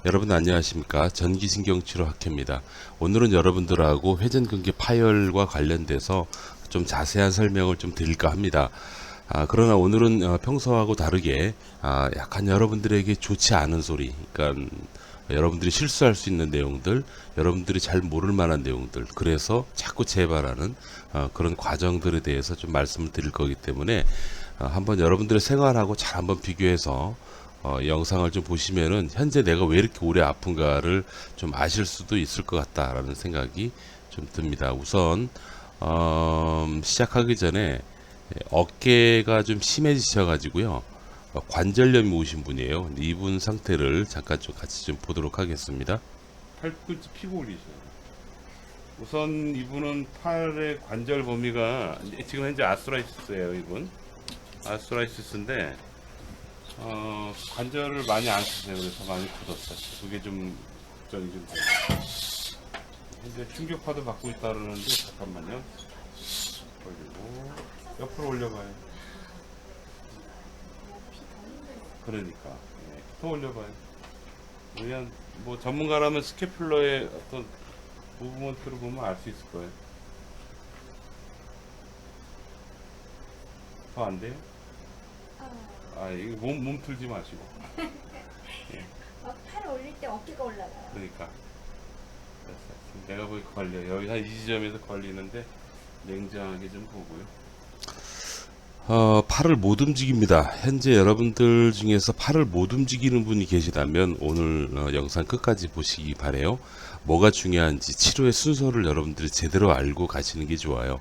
여러분 안녕하십니까. 전기신경치료학회입니다. 오늘은 여러분들하고 회전근개 파열과 관련돼서 좀 자세한 설명을 좀 드릴까 합니다. 그러나 오늘은 평소하고 다르게 약간 여러분들에게 좋지 않은 소리, 그러니까 여러분들이 실수할 수 있는 내용들, 여러분들이 잘 모를 만한 내용들, 그래서 자꾸 재발하는 그런 과정들에 대해서 좀 말씀을 드릴 거기 때문에 한번 여러분들의 생활하고 잘 한번 비교해서 영상을 좀 보시면은 현재 내가 왜 이렇게 오래 아픈가를 좀 아실 수도 있을 것 같다라는 생각이 좀 듭니다. 우선 시작하기 전에 어깨가 좀 심해지셔 가지고요. 관절염이 오신 분이에요. 근데 이분 상태를 잠깐 좀 같이 좀 보도록 하겠습니다. 팔꿈치 피고 올리셔요. 우선 이분은 팔의 관절 범위가 지금 현재 아스트라이티스예요. 이분 아스트라이티스인데 관절을 많이 안 쓰세요. 그래서 많이 굳었어요. 그게 좀 걱정이 좀 돼요. 현재 충격파도 받고 있다 그러는데 잠깐만요. 올리고 옆으로 올려봐요. 그러니까 더 올려봐요. 그냥 뭐 전문가라면 스캐퓰러의 어떤 무브먼트를 보면 알 수 있을 거예요. 더 안 돼요? 이거 몸 틀지 마시고. 예, 팔 올릴 때 어깨가 올라가요. 그러니까 됐어요. 지금 내가 보기 걸려요. 여기 한 이 지점에서 걸리는데 냉정하게 좀 보고요. 팔을 못 움직입니다. 현재 여러분들 중에서 팔을 못 움직이는 분이 계시다면 오늘 영상 끝까지 보시기 바래요. 뭐가 중요한지 치료의 순서를 여러분들이 제대로 알고 가시는 게 좋아요.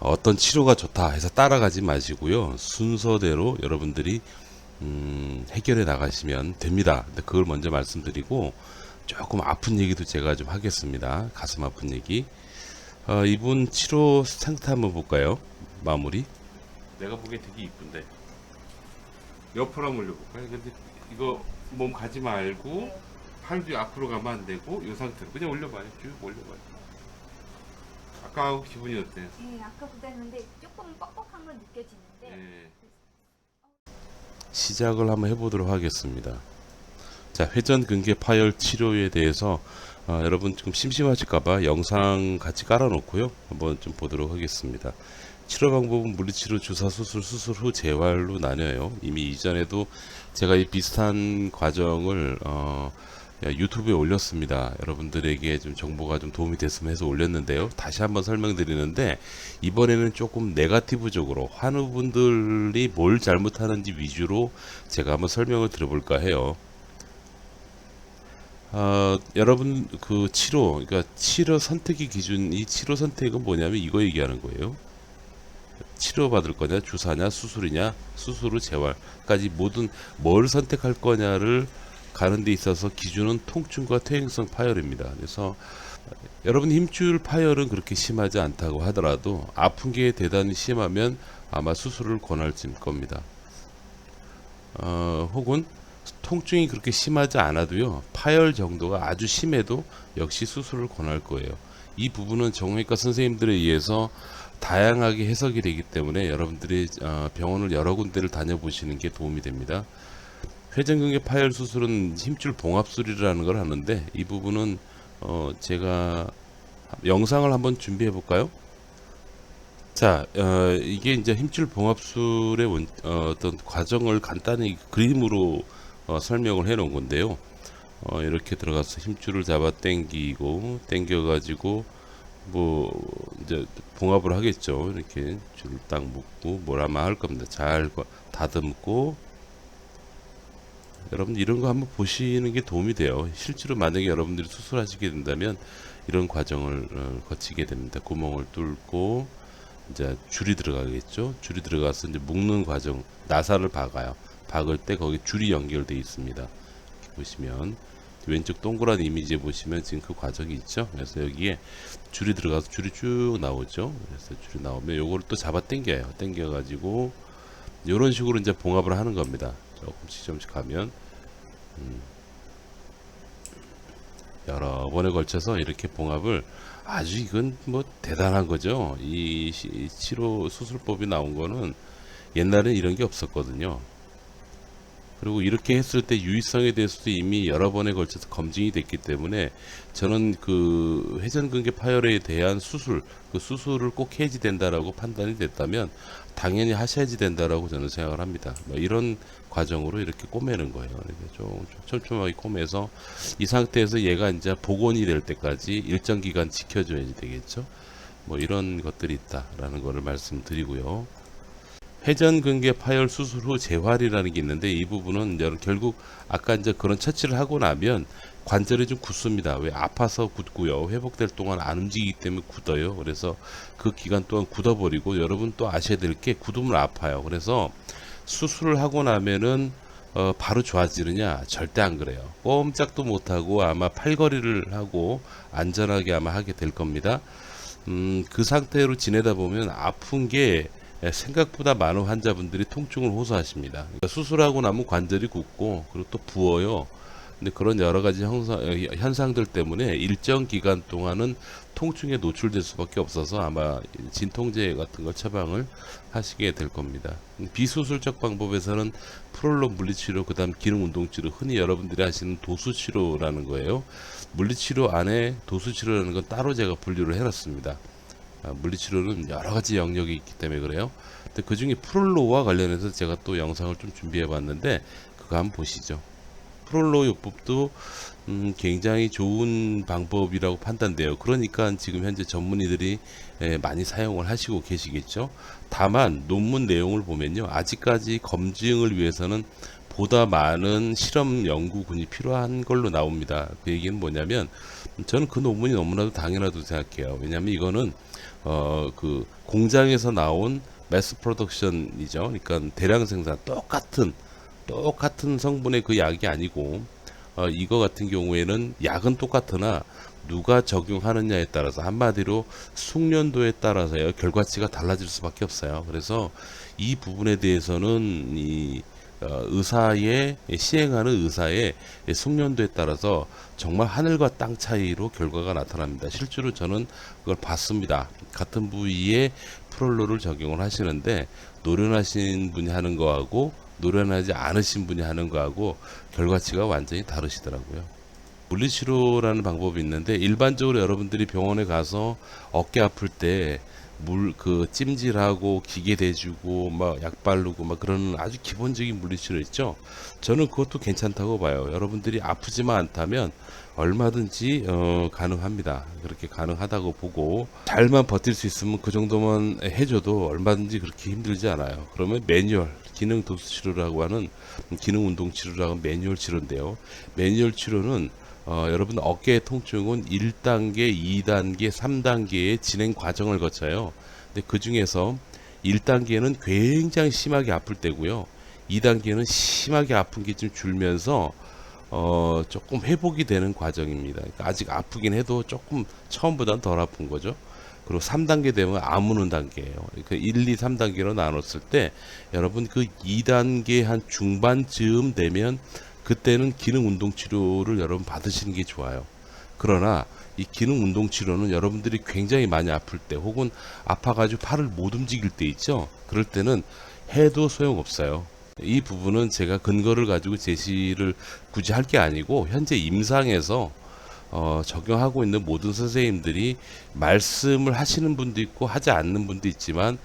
어떤 치료가 좋다 해서 따라가지 마시고요. 순서대로 여러분들이 해결해 나가시면 됩니다. 근데 그걸 먼저 말씀드리고 조금 아픈 얘기도 제가 좀 하겠습니다. 가슴 아픈 얘기. 이분 치료 상태 한번 볼까요? 마무리. 내가 보기엔 되게 이쁜데 옆으로 한번 올려볼까요? 근데 이거 몸 가지 말고 팔도 앞으로 가면 안 되고 이 상태로 그냥 올려봐요. 쭉 올려봐요. 아까하고 기분이 어때요? 네, 아까보다 했는데 조금 뻑뻑한 건 느껴지는데. 네. 시작을 한번 해보도록 하겠습니다. 자, 회전근개 파열 치료에 대해서 여러분 좀 심심하실까봐 영상 같이 깔아놓고요. 한번 좀 보도록 하겠습니다. 치료 방법은 물리치료, 주사, 수술, 수술 후 재활로 나뉘어요. 이미 이전에도 제가 이 비슷한 과정을 유튜브에 올렸습니다. 여러분들에게 좀 정보가 좀 도움이 됐으면 해서 올렸는데요. 다시 한번 설명드리는데 이번에는 조금 네거티브적으로 환우분들이 뭘 잘못하는지 위주로 제가 한번 설명을 드려볼까 해요. 여러분 그 치료, 그러니까 치료 선택의 기준, 이 치료 선택은 뭐냐면 이거 얘기하는 거예요. 치료받을 거냐, 주사냐, 수술이냐, 수술 후 재활까지 모든 뭘 선택할 거냐를 가는 데 있어서 기준은 통증과 퇴행성 파열입니다. 그래서 여러분 힘줄 파열은 그렇게 심하지 않다고 하더라도 아픈 게 대단히 심하면 아마 수술을 권할 겁니다. 혹은 통증이 그렇게 심하지 않아도요, 파열 정도가 아주 심해도 역시 수술을 권할 거예요. 이 부분은 정형외과 선생님들에 의해서 다양하게 해석이 되기 때문에 여러분들이 병원을 여러 군데를 다녀보시는 게 도움이 됩니다. 회전근개 파열 수술은 힘줄 봉합술이라는 걸 하는데 이 부분은 제가 영상을 한번 준비해 볼까요? 자, 이게 이제 힘줄 봉합술의 어떤 과정을 간단히 그림으로 설명을 해 놓은 건데요. 이렇게 들어가서 힘줄을 잡아 당기고 당겨 가지고 뭐 이제 봉합을 하겠죠. 이렇게 줄을 딱 묶고 뭘 아마 할 겁니다. 잘 다듬고 여러분 이런 거 한번 보시는 게 도움이 돼요. 실제로 만약에 여러분들이 수술하시게 된다면 이런 과정을 거치게 됩니다. 구멍을 뚫고 이제 줄이 들어가겠죠. 줄이 들어가서 이제 묶는 과정, 나사를 박아요. 박을 때 거기 줄이 연결되어 있습니다. 이렇게 보시면 왼쪽 동그란 이미지에 보시면 지금 그 과정이 있죠. 그래서 여기에 줄이 들어가서 줄이 쭉 나오죠. 그래서 줄이 나오면 요거를 또 잡아 당겨요. 당겨 가지고 이런 식으로 이제 봉합을 하는 겁니다. 조금씩 조금씩 하면 여러 번에 걸쳐서 이렇게 봉합을 아주 이건 뭐 대단한 거죠. 이 치료 수술법이 나온 거는 옛날엔 이런 게 없었거든요. 그리고 이렇게 했을 때 유의성에 대해서도 이미 여러 번에 걸쳐서 검증이 됐기 때문에 저는 그 회전근개 파열에 대한 수술, 그 수술을 꼭 해야지 된다라고 판단이 됐다면 당연히 하셔야지 된다라고 저는 생각을 합니다. 뭐 이런 과정으로 이렇게 꼬매는 거예요. 이렇게 좀 촘촘하게 꼬매서 이 상태에서 얘가 이제 복원이 될 때까지 일정 기간 지켜줘야지 되겠죠. 뭐 이런 것들이 있다라는 거를 말씀드리고요. 회전근개 파열 수술 후 재활이라는 게 있는데 이 부분은 결국 아까 이제 그런 처치를 하고 나면 관절이 좀 굳습니다. 왜 아파서 굳고요. 회복될 동안 안 움직이기 때문에 굳어요. 그래서 그 기간 동안 굳어버리고 여러분 또 아셔야 될 게 굳으면 아파요. 그래서 수술을 하고 나면은 바로 좋아지느냐? 절대 안 그래요. 꼼짝도 못하고 아마 팔걸이를 하고 안전하게 아마 하게 될 겁니다. 그 상태로 지내다 보면 아픈 게 생각보다 많은 환자분들이 통증을 호소하십니다. 그러니까 수술하고 나면 관절이 굳고 그리고 또 부어요. 근데 그런 여러 가지 현상들 때문에 일정 기간 동안은 통증에 노출될 수밖에 없어서 아마 진통제 같은 걸 처방을 하시게 될 겁니다. 비수술적 방법에서는 프롤로 물리치료, 그 다음 기능운동치료, 흔히 여러분들이 하시는 도수치료라는 거예요. 물리치료 안에 도수치료라는 건 따로 제가 분류를 해놨습니다. 물리치료는 여러 가지 영역이 있기 때문에 그래요. 근데 그 중에 프롤로와 관련해서 제가 또 영상을 좀 준비해 봤는데 그거 한번 보시죠. 프롤로 요법도 굉장히 좋은 방법이라고 판단돼요. 그러니까 지금 현재 전문의들이 많이 사용을 하시고 계시겠죠. 다만 논문 내용을 보면요, 아직까지 검증을 위해서는 보다 많은 실험 연구군이 필요한 걸로 나옵니다. 그 얘기는 뭐냐면 저는 그 논문이 너무나도 당연하다고 생각해요. 왜냐하면 이거는 그 공장에서 나온 매스 프로덕션이죠. 그러니까 대량 생산, 똑같은 성분의 그 약이 아니고 이거 같은 경우에는 약은 똑같으나 누가 적용하느냐에 따라서, 한마디로 숙련도에 따라서요, 결과치가 달라질 수밖에 없어요. 그래서 이 부분에 대해서는 이 시행하는 의사의 숙련도에 따라서 정말 하늘과 땅 차이로 결과가 나타납니다. 실제로 저는 그걸 봤습니다. 같은 부위에 프롤로를 적용을 하시는데 노련하신 분이 하는 거하고 노련하지 않으신 분이 하는 거하고 결과치가 완전히 다르시더라고요. 물리치료라는 방법이 있는데 일반적으로 여러분들이 병원에 가서 어깨 아플 때 찜질하고 기계 대주고 막 약 바르고 막 그런 아주 기본적인 물리치료 있죠. 저는 그것도 괜찮다고 봐요. 여러분들이 아프지만 않다면 얼마든지 가능합니다. 그렇게 가능하다고 보고 잘만 버틸 수 있으면 그 정도만 해줘도 얼마든지 그렇게 힘들지 않아요. 그러면 매뉴얼 기능 도수 치료라고 하는 기능 운동 치료라고 하는 매뉴얼 치료인데요. 매뉴얼 치료는 여러분 어깨의 통증은 1단계, 2단계, 3단계의 진행 과정을 거쳐요. 근데 그 중에서 1단계는 굉장히 심하게 아플 때고요. 2단계는 심하게 아픈 게 좀 줄면서 조금 회복이 되는 과정입니다. 그러니까 아직 아프긴 해도 조금 처음보다는 덜 아픈 거죠. 그리고 3단계 되면 아무는 단계예요. 그러니까 1, 2, 3단계로 나눴을 때 여러분 그 2단계 한 중반쯤 되면 그때는 기능 운동 치료를 여러분 받으시는 게 좋아요. 그러나 이 기능 운동 치료는 여러분들이 굉장히 많이 아플 때 혹은 아파가지고 팔을 못 움직일 때 있죠. 그럴 때는 해도 소용없어요. 이 부분은 제가 근거를 가지고 제시를 굳이 할 게 아니고 현재 임상에서 적용하고 있는 모든 선생님들이 말씀을 하시는 분도 있고 하지 않는 분도 있지만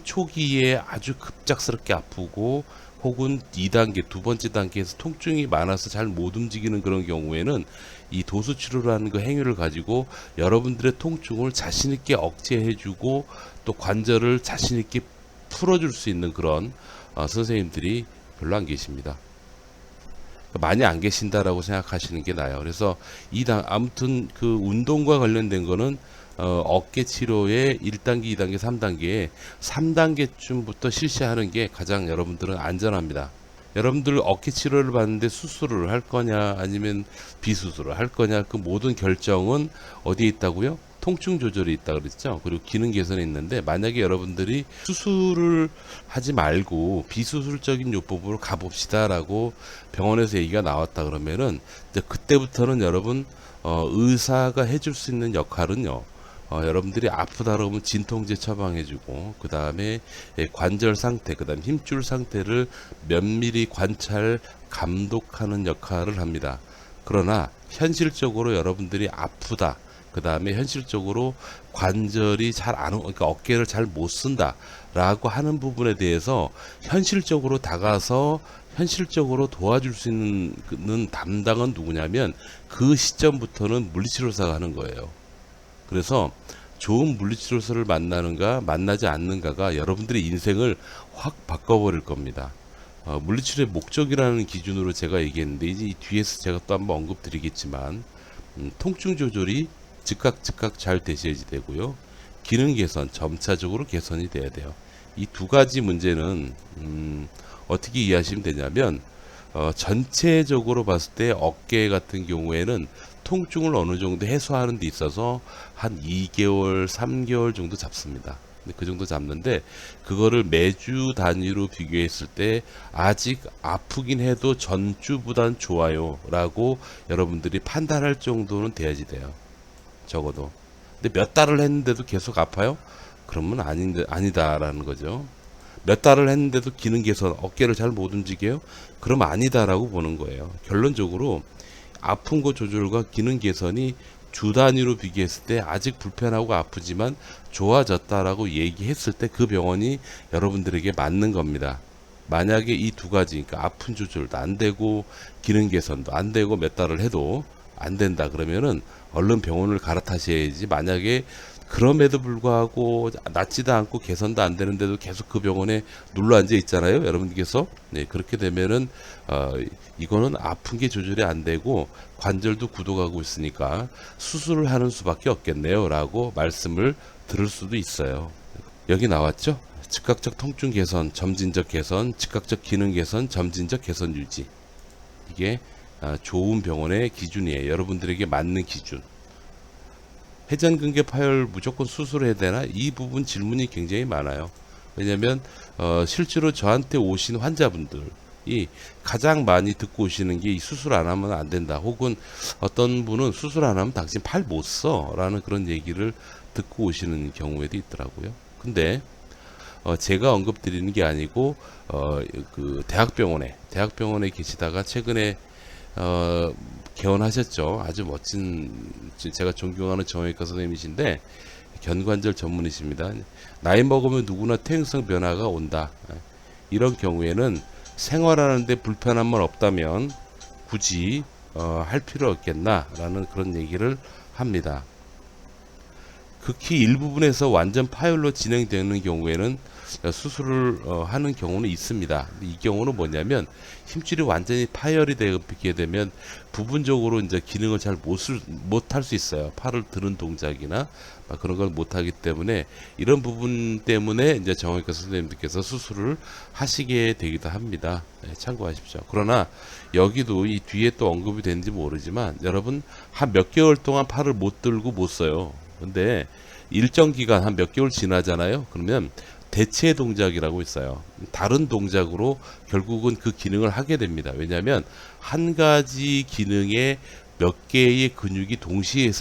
초기에 아주 급작스럽게 아프고 혹은 2단계, 두 번째 단계에서 통증이 많아서 잘 못 움직이는 그런 경우에는 이 도수치료라는 그 행위를 가지고 여러분들의 통증을 자신있게 억제해주고 또 관절을 자신있게 풀어줄 수 있는 그런 선생님들이 별로 안 계십니다. 많이 안 계신다라고 생각하시는 게 나아요. 그래서 아무튼 그 운동과 관련된 거는 어깨 치료의 1단계, 2단계, 3단계에 3단계쯤부터 실시하는 게 가장 여러분들은 안전합니다. 여러분들 어깨 치료를 받는데 수술을 할 거냐 아니면 비수술을 할 거냐, 그 모든 결정은 어디에 있다고요? 통증 조절이 있다 그랬죠. 그리고 기능 개선이 있는데 만약에 여러분들이 수술을 하지 말고 비수술적인 요법으로 가봅시다라고 병원에서 얘기가 나왔다 그러면은 이제 그때부터는 여러분 의사가 해줄 수 있는 역할은요, 여러분들이 아프다 그러면 진통제 처방해주고 그 다음에 관절 상태, 그 다음 힘줄 상태를 면밀히 관찰, 감독하는 역할을 합니다. 그러나 현실적으로 여러분들이 아프다, 그 다음에 현실적으로 관절이 잘 안, 그러니까 어깨를 잘 못 쓴다 라고 하는 부분에 대해서 현실적으로 다가서 현실적으로 도와줄 수 있는 담당은 누구냐면 그 시점부터는 물리치료사가 하는 거예요. 그래서 좋은 물리치료사를 만나는가 만나지 않는가가 여러분들의 인생을 확 바꿔버릴 겁니다. 물리치료의 목적이라는 기준으로 제가 얘기했는데 이제 이 뒤에서 제가 또 한번 언급드리겠지만 통증 조절이 즉각 잘 되셔야지 되고요. 기능 개선 점차적으로 개선이 돼야 돼요. 이 두 가지 문제는 어떻게 이해하시면 되냐면 전체적으로 봤을 때 어깨 같은 경우에는 통증을 어느 정도 해소하는 데 있어서 한 2개월, 3개월 정도 잡습니다. 근데 그 정도 잡는데 그거를 매주 단위로 비교했을 때 아직 아프긴 해도 전주보단 좋아요 라고 여러분들이 판단할 정도는 돼야지 돼요. 적어도. 근데 몇 달을 했는데도 계속 아파요? 그러면 아니다라는 거죠. 몇 달을 했는데도 기능 개선, 어깨를 잘 못 움직여요? 그럼 아니다라고 보는 거예요. 결론적으로 아픈 거 조절과 기능 개선이 주 단위로 비교했을 때 아직 불편하고 아프지만 좋아졌다라고 얘기했을 때 그 병원이 여러분들에게 맞는 겁니다. 만약에 이 두 가지, 그러니까 아픈 조절도 안 되고 기능 개선도 안 되고 몇 달을 해도 안 된다 그러면은 얼른 병원을 갈아타셔야지. 만약에 그럼에도 불구하고 낫지도 않고 개선도 안 되는데도 계속 그 병원에 눌러 앉아 있잖아요, 여러분께서. 네, 그렇게 되면은 이거는 아픈 게 조절이 안 되고 관절도 굳어가고 있으니까 수술을 하는 수밖에 없겠네요 라고 말씀을 들을 수도 있어요. 여기 나왔죠? 즉각적 통증 개선, 점진적 개선, 즉각적 기능 개선, 점진적 개선 유지. 이게 좋은 병원의 기준이에요. 여러분들에게 맞는 기준. 회전근개 파열 무조건 수술해야 되나? 이 부분 질문이 굉장히 많아요. 왜냐면 실제로 저한테 오신 환자분들이 가장 많이 듣고 오시는 게 이 수술 안 하면 안 된다. 혹은 어떤 분은 수술 안 하면 당신 팔 못 써 라는 그런 얘기를 듣고 오시는 경우에도 있더라고요. 근데 제가 언급드리는 게 아니고 그 대학병원에 계시다가 최근에 개원하셨죠. 아주 멋진, 제가 존경하는 정형외과 선생님이신데 견관절 전문이십니다. 나이 먹으면 누구나 퇴행성 변화가 온다. 이런 경우에는 생활하는데 불편함만 없다면 굳이 할 필요 없겠나라는 그런 얘기를 합니다. 극히 일부분에서 완전 파열로 진행되는 경우에는 수술을 하는 경우는 있습니다. 이 경우는 뭐냐면 힘줄이 완전히 파열이 되게 되면 부분적으로 이제 기능을 잘 못할 수 있어요. 팔을 드는 동작이나 그런 걸 못하기 때문에 이런 부분 때문에 이제 정형외과 선생님들께서 수술을 하시게 되기도 합니다. 네, 참고하십시오. 그러나 여기도 이 뒤에 또 언급이 되는지 모르지만 여러분 한 몇 개월 동안 팔을 못 들고 못 써요. 근데 일정 기간 한 몇 개월 지나잖아요. 그러면 대체 동작이라고 있어요. 다른 동작으로 결국은 그 기능을 하게 됩니다. 왜냐하면 한 가지 기능에 몇 개의 근육이 동시에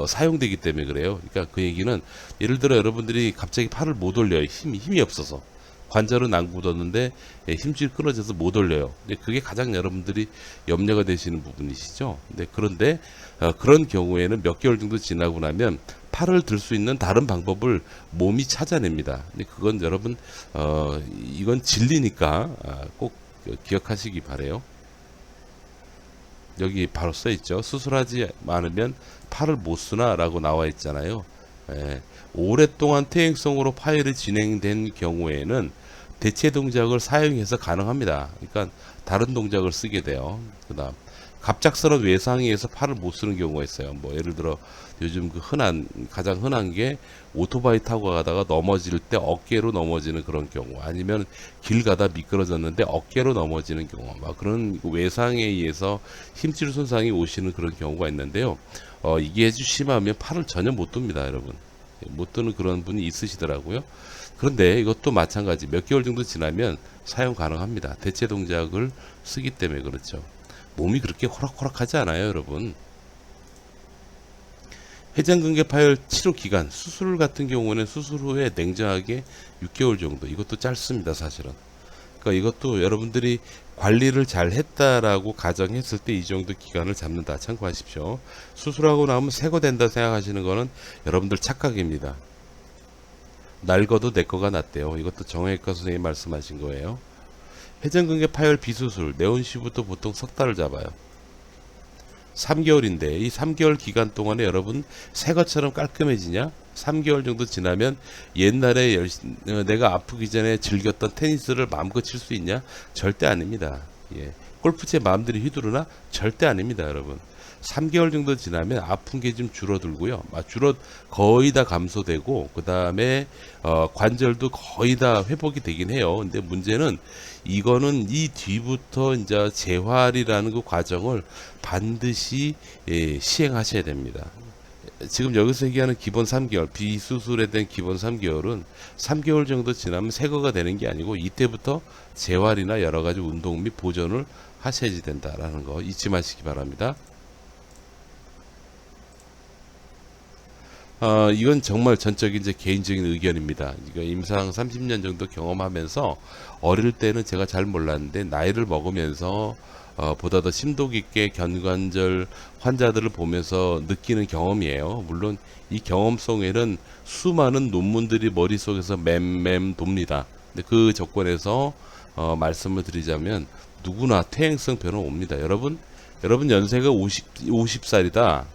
사용되기 때문에 그래요. 그러니까 그 얘기는 예를 들어 여러분들이 갑자기 팔을 못 올려요. 힘이 없어서. 관절은 안 굳었는데 힘줄이 끊어져서 못 올려요. 그게 가장 여러분들이 염려가 되시는 부분이시죠. 그런데 그런 경우에는 몇 개월 정도 지나고 나면 팔을 들 수 있는 다른 방법을 몸이 찾아냅니다. 근데 그건 여러분 이건 진리니까 꼭 기억하시기 바래요. 여기 바로 써 있죠. 수술하지 않으면 팔을 못 쓰나 라고 나와 있잖아요. 오랫동안 퇴행성으로 파열이 진행된 경우에는 대체 동작을 사용해서 가능합니다. 그러니까 다른 동작을 쓰게 돼요. 그 다음 갑작스러운 외상에 의해서 팔을 못 쓰는 경우가 있어요. 뭐 예를 들어 요즘 그 가장 흔한 게 오토바이 타고 가다가 넘어질 때 어깨로 넘어지는 그런 경우, 아니면 길 가다 미끄러졌는데 어깨로 넘어지는 경우, 막 그런 외상에 의해서 힘줄 손상이 오시는 그런 경우가 있는데요. 이게 아주 심하면 팔을 전혀 못 듭니다, 여러분. 못 드는 그런 분이 있으시더라고요. 그런데 이것도 마찬가지 몇 개월 정도 지나면 사용 가능합니다. 대체 동작을 쓰기 때문에 그렇죠. 몸이 그렇게 호락호락하지 않아요, 여러분. 회전근개 파열 치료 기간, 수술 같은 경우는 수술 후에 냉정하게 6개월 정도. 이것도 짧습니다, 사실은. 그러니까 이것도 여러분들이 관리를 잘 했다라고 가정했을 때 이 정도 기간을 잡는다. 참고하십시오. 수술하고 나면 새거된다 생각하시는 거는 여러분들 착각입니다. 낡아도 내 거가 낫대요. 이것도 정형외과 선생님이 말씀하신 거예요. 회전근개 파열 비수술, 네온시부터 보통 석 달을 잡아요. 3개월인데 이 3개월 기간 동안에 여러분 새 것처럼 깔끔해지냐? 3개월 정도 지나면 옛날에 내가 아프기 전에 즐겼던 테니스를 마음껏 칠 수 있냐? 절대 아닙니다. 예. 골프채 마음대로 휘두르나? 절대 아닙니다, 여러분. 3개월 정도 지나면 아픈 게 좀 줄어들고요. 거의 다 감소되고, 그 다음에 관절도 거의 다 회복이 되긴 해요. 근데 문제는 이거는 이 뒤부터 이제 재활이라는 그 과정을 반드시 시행하셔야 됩니다. 지금 여기서 얘기하는 기본 3개월, 비수술에 대한 기본 3개월은 3개월 정도 지나면 새거가 되는 게 아니고 이때부터 재활이나 여러 가지 운동 및 보존을 하셔야 된다라는 거 잊지 마시기 바랍니다. 이건 정말 전적인 제 개인적인 의견입니다. 임상 30년 정도 경험하면서 어릴 때는 제가 잘 몰랐는데 나이를 먹으면서 보다 더 심도 깊게 견관절 환자들을 보면서 느끼는 경험이에요. 물론 이 경험 속에는 수많은 논문들이 머릿속에서 맴맴 돕니다. 근데 그 조건에서 말씀을 드리자면 누구나 퇴행성 변은 옵니다. 여러분 연세가 50살이다.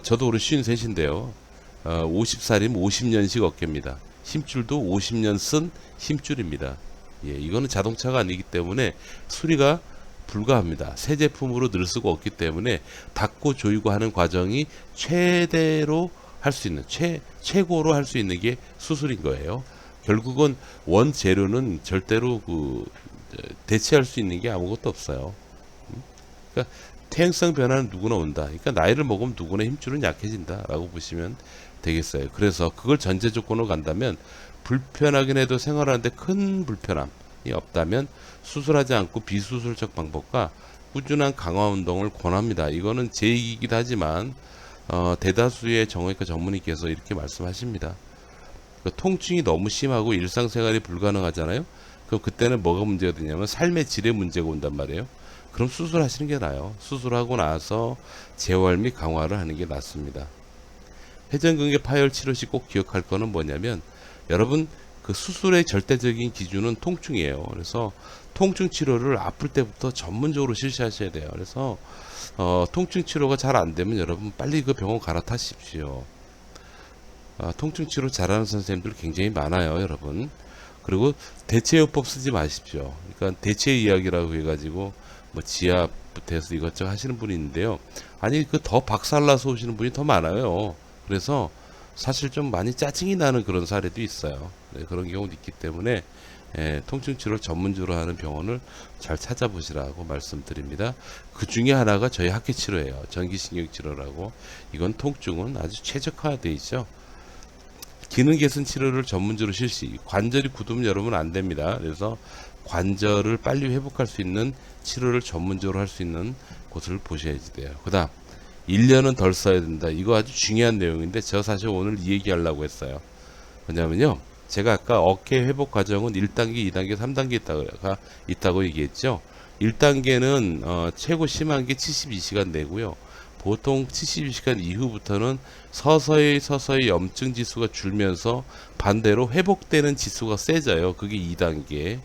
저도 올해 53인데요. 50살이면 50년씩 어깨입니다. 힘줄도 50년 쓴 힘줄입니다. 예, 이거는 자동차가 아니기 때문에 수리가 불가합니다. 새 제품으로 늘 수가 없기 때문에 닦고 조이고 하는 과정이 최대로 할 수 있는 최고로 할 수 있는 게 수술인 거예요. 결국은 원재료는 절대로 대체할 수 있는 게 아무것도 없어요. 그러니까 퇴행성 변화는 누구나 온다. 그러니까 나이를 먹으면 누구나 힘줄은 약해진다 라고 보시면 되겠어요. 그래서 그걸 전제 조건으로 간다면 불편하긴 해도 생활하는데 큰 불편함이 없다면 수술하지 않고 비수술적 방법과 꾸준한 강화 운동을 권합니다. 이거는 제 얘기이기도 하지만 대다수의 정형외과 전문의께서 이렇게 말씀하십니다. 통증이 너무 심하고 일상생활이 불가능하잖아요. 그럼 그때는 뭐가 문제가 되냐면 삶의 질의 문제가 온단 말이에요. 그럼 수술하시는 게 나아요. 수술하고 나서 재활 및 강화를 하는 게 낫습니다. 회전근개 파열 치료 시 꼭 기억할 거는 뭐냐면 여러분 그 수술의 절대적인 기준은 통증이에요. 그래서 통증 치료를 아플 때부터 전문적으로 실시하셔야 돼요. 그래서 통증 치료가 잘 안 되면 여러분 빨리 그 병원 갈아타십시오. 통증 치료 잘하는 선생님들 굉장히 많아요, 여러분. 그리고 대체요법 쓰지 마십시오. 그러니까 대체 이야기라고 해가지고 뭐 지압부터 해서 이것저것 하시는 분이 있는데요. 아니 그 더 박살나서 오시는 분이 더 많아요. 그래서 사실 좀 많이 짜증이 나는 그런 사례도 있어요. 네, 그런 경우도 있기 때문에 통증치료를 전문적으로 하는 병원을 잘 찾아보시라고 말씀드립니다. 그 중에 하나가 저희 학회치료예요. 전기신경치료라고. 이건 통증은 아주 최적화되어 있죠. 기능 개선 치료를 전문적으로 실시. 관절이 굳으면 여러분 안 됩니다. 그래서 관절을 빨리 회복할 수 있는 치료를 전문적으로 할 수 있는 곳을 보셔야지 돼요. 그 다음 1년은 덜 써야 된다. 이거 아주 중요한 내용인데 저 사실 오늘 이 얘기하려고 했어요. 왜냐면요, 제가 아까 어깨 회복 과정은 1단계, 2단계, 3단계 있다고 얘기했죠. 1단계는 최고 심한 게 72시간 내고요. 보통 72시간 이후부터는 서서히 염증 지수가 줄면서 반대로 회복되는 지수가 세져요. 그게 2단계.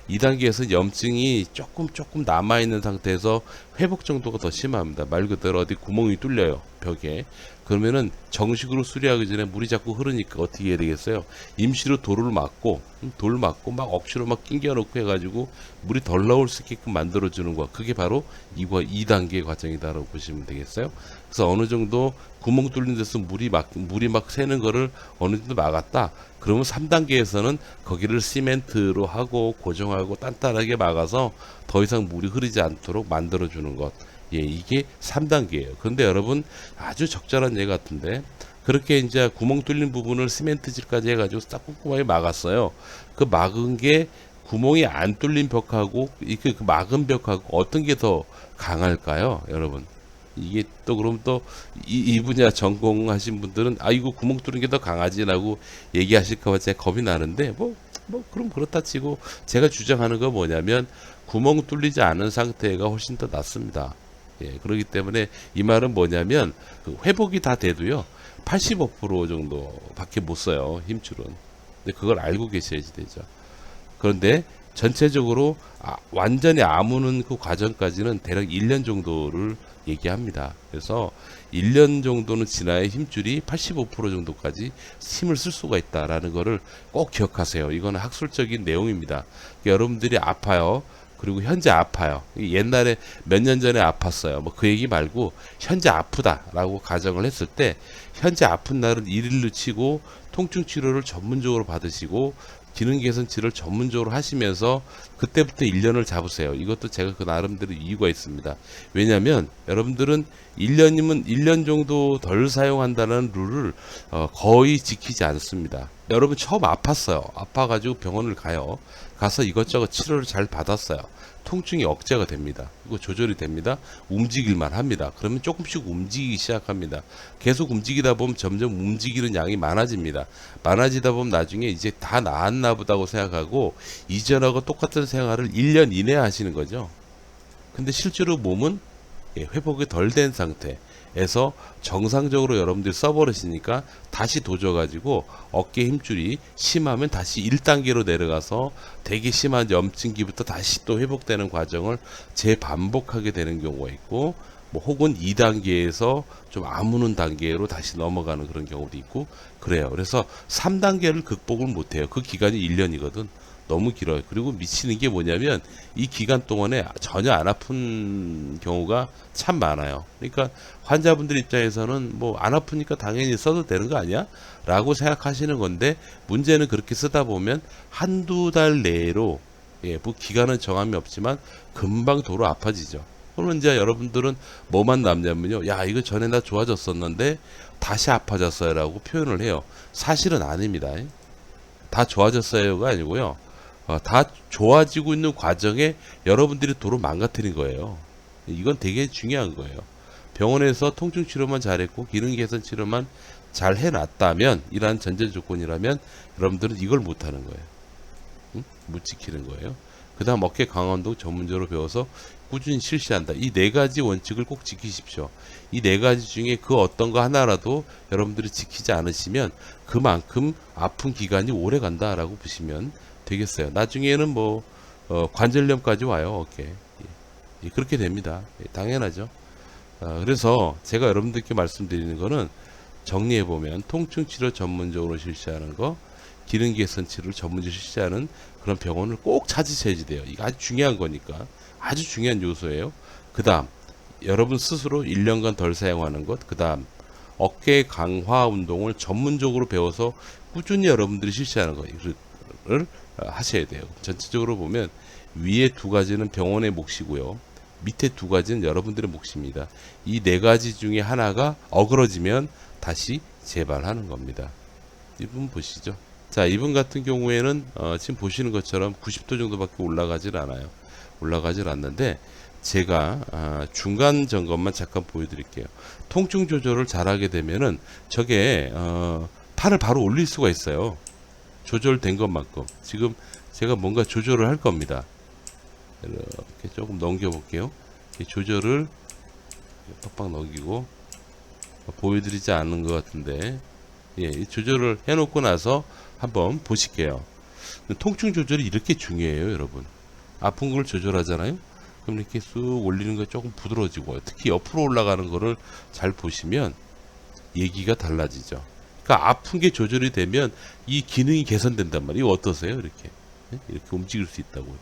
2단계에서 염증이 조금 남아있는 상태에서 회복 정도가 더 심합니다. 말 그대로 어디 구멍이 뚫려요, 벽에. 그러면은 정식으로 수리하기 전에 물이 자꾸 흐르니까 어떻게 해야 되겠어요? 임시로 돌을 막고 막 억지로 막 낑겨놓고 해가지고 물이 덜 나올 수 있게끔 만들어주는 거. 그게 바로 2단계 과정이다라고 보시면 되겠어요. 그래서 어느 정도 구멍 뚫린 데서 물이 막 새는 거를 어느 정도 막았다. 그러면 3단계에서는 거기를 시멘트로 하고 고정하고 단단하게 막아서 더 이상 물이 흐르지 않도록 만들어주는 것. 예, 이게 3단계예요. 그런데 여러분 아주 적절한 예 같은데 그렇게 이제 구멍 뚫린 부분을 시멘트질까지 해가지고 딱 꼼꼼하게 막았어요. 그 막은 게 구멍이 안 뚫린 벽하고 그 막은 벽하고 어떤 게 더 강할까요, 여러분? 이게 또 그럼 또 이 분야 전공하신 분들은 아 이거 구멍 뚫는 게 더 강하지라고 얘기하실까봐 제가 겁이 나는데 뭐 그럼 그렇다 치고 제가 주장하는 거 뭐냐면 구멍 뚫리지 않은 상태가 훨씬 더 낫습니다. 예, 그렇기 때문에 이 말은 뭐냐면 그 회복이 다 돼도요 85% 정도밖에 못 써요 힘줄은. 근데 그걸 알고 계셔야지 되죠. 그런데 전체적으로 완전히 아무는 그 과정까지는 대략 1년 정도를 얘기합니다. 그래서 1년 정도는 지나야 힘줄이 85% 정도까지 힘을 쓸 수가 있다라는 거를 꼭 기억하세요. 이거는 학술적인 내용입니다. 그러니까 여러분들이 아파요. 그리고 현재 아파요. 옛날에 몇 년 전에 아팠어요. 뭐 그 얘기 말고 현재 아프다라고 가정을 했을 때 현재 아픈 날은 일일로 치고 통증 치료를 전문적으로 받으시고 기능 개선 치료를 전문적으로 하시면서 그때부터 1년을 잡으세요. 이것도 제가 그 나름대로 이유가 있습니다. 왜냐하면 여러분들은 1년이면 1년 정도 덜 사용한다는 룰을 거의 지키지 않습니다. 여러분 처음 아팠어요. 아파가지고 병원을 가요. 가서 이것저것 치료를 잘 받았어요. 통증이 억제가 됩니다. 그리고 조절이 됩니다. 움직일만 합니다. 그러면 조금씩 움직이기 시작합니다. 계속 움직이다 보면 점점 움직이는 양이 많아집니다. 많아지다 보면 나중에 이제 다 나았나 보다고 생각하고 이전하고 똑같은 생활을 1년 이내에 하시는 거죠. 근데 실제로 몸은 회복이 덜 된 상태에서 정상적으로 여러분들이 써버리시니까 다시 도져가지고 어깨 힘줄이 심하면 다시 1단계로 내려가서 되게 심한 염증기부터 다시 또 회복되는 과정을 재반복하게 되는 경우가 있고 뭐 혹은 2단계에서 좀 아무는 단계로 다시 넘어가는 그런 경우도 있고 그래요. 그래서 3단계를 극복을 못해요. 그 기간이 1년이거든. 너무 길어요. 그리고 미치는 게 뭐냐면 이 기간 동안에 전혀 안 아픈 경우가 참 많아요. 그러니까 환자분들 입장에서는 뭐 안 아프니까 당연히 써도 되는 거 아니야? 라고 생각하시는 건데 문제는 그렇게 쓰다 보면 한두 달 내로 뭐 기간은 정함이 없지만 금방 도로 아파지죠. 그러면 이제 여러분들은 뭐만 남냐면요. 야, 이거 전에 나 좋아졌었는데 다시 아파졌어요 라고 표현을 해요. 사실은 아닙니다. 다 좋아졌어요가 아니고요. 다 좋아지고 있는 과정에 여러분들이 도로 망가뜨린 거예요. 이건 되게 중요한 거예요. 병원에서 통증 치료만 잘했고 기능 개선 치료만 잘 해놨다면 이러한 전제 조건이라면 여러분들은 이걸 못하는 거예요. 응? 못 지키는 거예요. 그 다음 어깨 강화 운동 전문적으로 배워서 꾸준히 실시한다. 이 네 가지 원칙을 꼭 지키십시오. 이 네 가지 중에 그 어떤 거 하나라도 여러분들이 지키지 않으시면 그만큼 아픈 기간이 오래 간다라고 보시면 되겠어요. 나중에는 뭐 관절염까지 와요. 어깨. 예, 그렇게 됩니다. 예, 당연하죠. 그래서 제가 여러분들께 말씀드리는 거는 정리해보면 통증치료 전문적으로 실시하는 거, 기능 개선 치료를 전문적으로 실시하는 그런 병원을 꼭 찾으셔야지 돼요. 이거 아주 중요한 거니까. 아주 중요한 요소예요. 그 다음 여러분 스스로 1년간 덜 사용하는 것, 그 다음 어깨 강화 운동을 전문적으로 배워서 꾸준히 여러분들이 실시하는 것을 하셔야 돼요. 전체적으로 보면 위에 두 가지는 병원의 몫이고요. 밑에 두 가지는 여러분들의 몫입니다. 이 네 가지 중에 하나가 어그러지면 다시 재발하는 겁니다. 이분 보시죠. 자, 이분 같은 경우에는 지금 보시는 것처럼 90도 정도밖에 올라가질 않아요. 올라가질 않는데 제가 중간 점검만 잠깐 보여드릴게요. 통증 조절을 잘하게 되면은 저게 팔을 바로 올릴 수가 있어요. 조절된 것만큼. 지금 제가 뭔가 조절을 할 겁니다. 이렇게 조금 넘겨 볼게요. 조절을 빡빡 넘기고 보여드리지 않는 것 같은데 이 조절을 해놓고 나서 한번 보실게요. 통증 조절이 이렇게 중요해요, 여러분. 아픈 걸 조절하잖아요. 그럼 이렇게 쑥 올리는 거 조금 부드러워지고 특히 옆으로 올라가는 거를 잘 보시면 얘기가 달라지죠. 그러니까 아픈 게 조절이 되면 이 기능이 개선된단 말이에요. 이거 어떠세요? 이렇게 움직일 수 있다고요.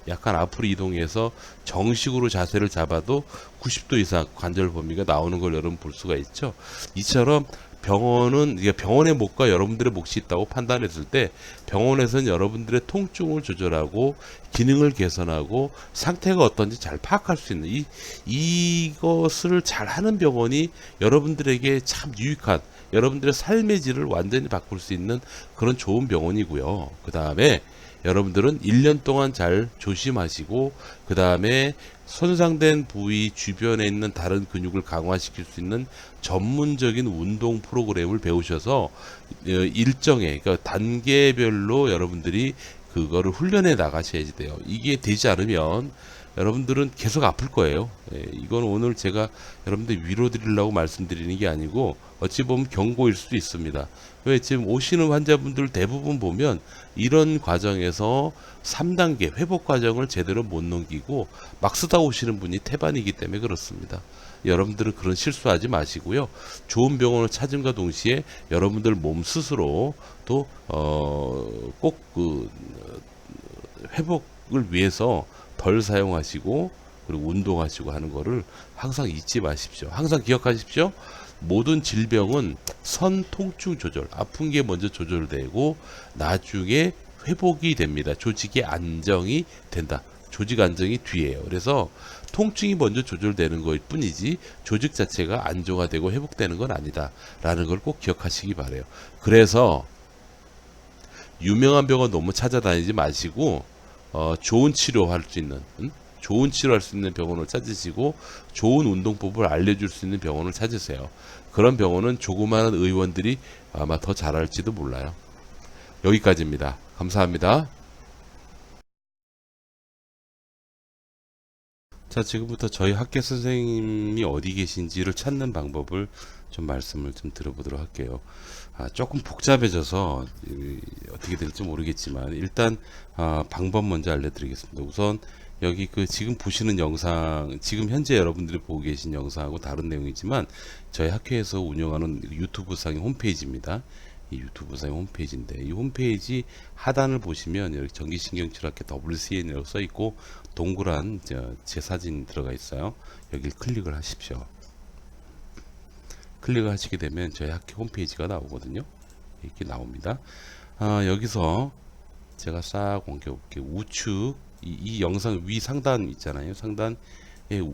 약간 앞으로 이동해서 정식으로 자세를 잡아도 90도 이상 관절 범위가 나오는 걸 여러분 볼 수가 있죠. 이처럼 병원은 병원의 몫과 여러분들의 몫이 있다고 판단했을 때 병원에서는 여러분들의 통증을 조절하고 기능을 개선하고 상태가 어떤지 잘 파악할 수 있는 이것을 잘하는 병원이 여러분들에게 참 유익한 여러분들의 삶의 질을 완전히 바꿀 수 있는 그런 좋은 병원이고요. 그 다음에 여러분들은 1년 동안 잘 조심하시고 그 다음에 손상된 부위 주변에 있는 다른 근육을 강화시킬 수 있는 전문적인 운동 프로그램을 배우셔서 일정의 그러니까 단계별로 여러분들이 그거를 훈련해 나가셔야지 돼요. 이게 되지 않으면 여러분들은 계속 아플 거예요. 이건 오늘 제가 여러분들 위로 드리려고 말씀드리는 게 아니고 어찌 보면 경고일 수도 있습니다. 왜 지금 오시는 환자분들 대부분 보면 이런 과정에서 3단계 회복 과정을 제대로 못 넘기고 막 쓰다 오시는 분이 태반이기 때문에 그렇습니다. 여러분들은 그런 실수하지 마시고요. 좋은 병원을 찾음과 동시에 여러분들 몸 스스로 또 꼭 그 회복을 위해서 덜 사용하시고 그리고 운동하시고 하는 거를 항상 잊지 마십시오. 항상 기억하십시오. 모든 질병은 선 통증 조절, 아픈 게 먼저 조절되고 나중에 회복이 됩니다. 조직의 안정이 된다. 조직 안정이 뒤에요. 그래서 통증이 먼저 조절되는 것일 뿐이지 조직 자체가 안정화되고 회복되는 건 아니다. 라는 걸 꼭 기억하시기 바라요. 그래서 유명한 병원 너무 찾아다니지 마시고 좋은 치료할 수 있는 좋은 치료할 수 있는 병원을 찾으시고 좋은 운동법을 알려줄 수 있는 병원을 찾으세요. 그런 병원은 조그마한 의원들이 아마 더 잘할지도 몰라요. 여기까지입니다. 감사합니다. 자, 지금부터 저희 학교 선생님이 어디 계신지를 찾는 방법을 좀 말씀을 좀 들어보도록 할게요. 조금 복잡해져서 어떻게 될지 모르겠지만 일단 방법 먼저 알려드리겠습니다. 우선 여기 그 지금 보시는 영상, 지금 현재 여러분들이 보고 계신 영상하고 다른 내용이지만 저희 학교에서 운영하는 유튜브상의 홈페이지입니다. 이 유튜브상의 홈페이지인데 이 홈페이지 하단을 보시면 여기 전기신경치료학회 WCN이라고 써있고 동그란 제 사진 들어가 있어요. 여기를 클릭을 하십시오. 클릭을 하시게 되면 저희 학교 홈페이지가 나오거든요. 이렇게 나옵니다. 여기서 제가 싹 옮겨볼게요. 우측 이 영상 위 상단 있잖아요. 상단의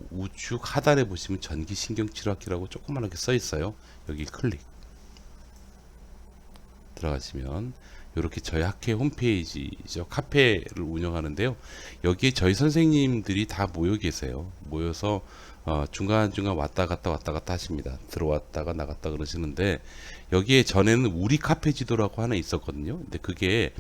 우측 하단에 보시면 전기신경치료학회라고 조그맣게 써 있어요. 여기 클릭 들어가시면 이렇게 저희 학회 홈페이지죠. 카페를 운영하는데요. 여기에 저희 선생님들이 다 모여 계세요. 모여서 중간중간 왔다 갔다 하십니다. 들어왔다가 나갔다 그러시는데 여기에 전에는 우리 카페 지도라고 하나 있었거든요. 근데 그게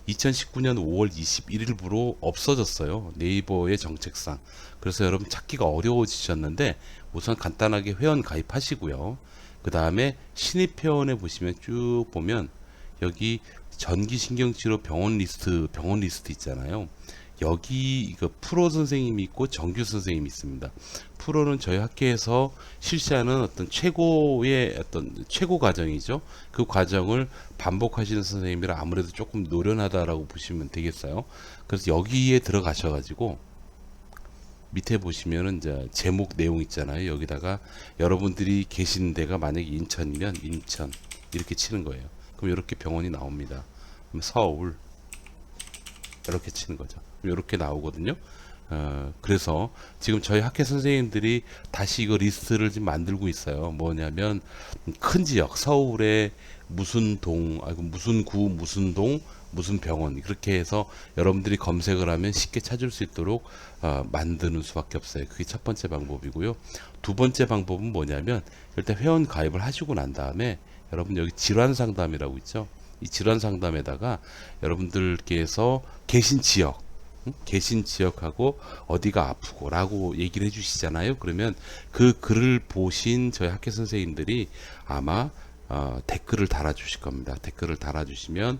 2019년 5월 21일부로 없어졌어요. 네이버의 정책상. 그래서 여러분 찾기가 어려워지셨는데 우선 간단하게 회원 가입하시고요. 그 다음에 신입회원에 보시면 쭉 보면 여기 전기신경치료 병원 리스트 있잖아요. 여기 이거 프로 선생님이 있고 정규 선생님이 있습니다. 프로는 저희 학교에서 실시하는 어떤 최고의 어떤 최고 과정이죠. 그 과정을 반복하시는 선생님이라 아무래도 조금 노련하다라고 보시면 되겠어요. 그래서 여기에 들어가셔가지고 밑에 보시면은 이제 제목 내용 있잖아요. 여기다가 여러분들이 계신 데가 만약에 인천이면 인천 이렇게 치는 거예요. 그럼 이렇게 병원이 나옵니다. 그럼 서울 이렇게 치는 거죠. 이렇게 나오거든요. 그래서 지금 저희 학회 선생님들이 다시 이거 리스트를 지금 만들고 있어요. 뭐냐면 큰 지역 서울에 무슨 동, 무슨 구, 무슨 동, 무슨 병원 그렇게 해서 여러분들이 검색을 하면 쉽게 찾을 수 있도록 만드는 수밖에 없어요. 그게 첫 번째 방법이고요. 두 번째 방법은 뭐냐면 일단 회원 가입을 하시고 난 다음에 여러분 여기 질환 상담이라고 있죠. 이 질환 상담에다가 여러분들께서 계신 지역하고 어디가 아프고 라고 얘기를 해 주시잖아요. 그러면 그 글을 보신 저희 학교 선생님들이 아마 댓글을 달아 주실 겁니다. 댓글을 달아 주시면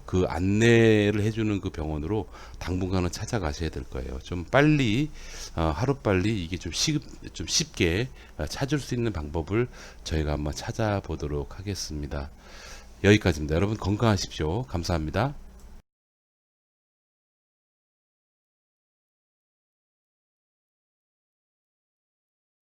그 안내를 해주는 그 병원으로 당분간은 찾아가셔야 될 거예요. 좀 빨리 하루빨리 이게 좀 쉽게 찾을 수 있는 방법을 저희가 한번 찾아보도록 하겠습니다. 여기까지입니다. 여러분 건강하십시오. 감사합니다.